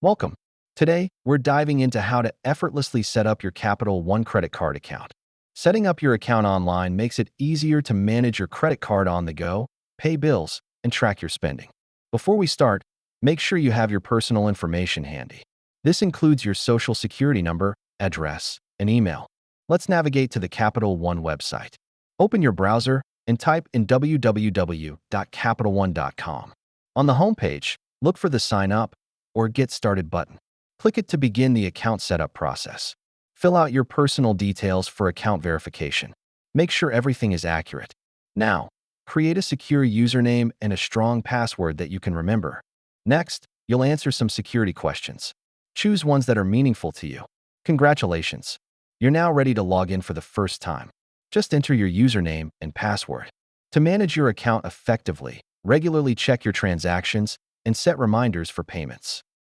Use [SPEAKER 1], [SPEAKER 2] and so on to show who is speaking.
[SPEAKER 1] Welcome. Today, we're diving into how to effortlessly set up your Capital One credit card account. Setting up your account online makes it easier to manage your credit card on the go, pay bills, and track your spending. Before we start, make sure you have your personal information handy. This includes your social security number, address, and email. Let's navigate to the Capital One website. Open your browser and type in www.capitalone.com. On the homepage, look for the Sign Up or Get Started button. Click it to begin the account setup process. Fill out your personal details for account verification. Make sure everything is accurate. Now, create a secure username and a strong password that you can remember. Next, you'll answer some security questions. Choose ones that are meaningful to you. Congratulations! You're now ready to log in for the first time. Just enter your username and password. To manage your account effectively, regularly check your transactions and set reminders for payments.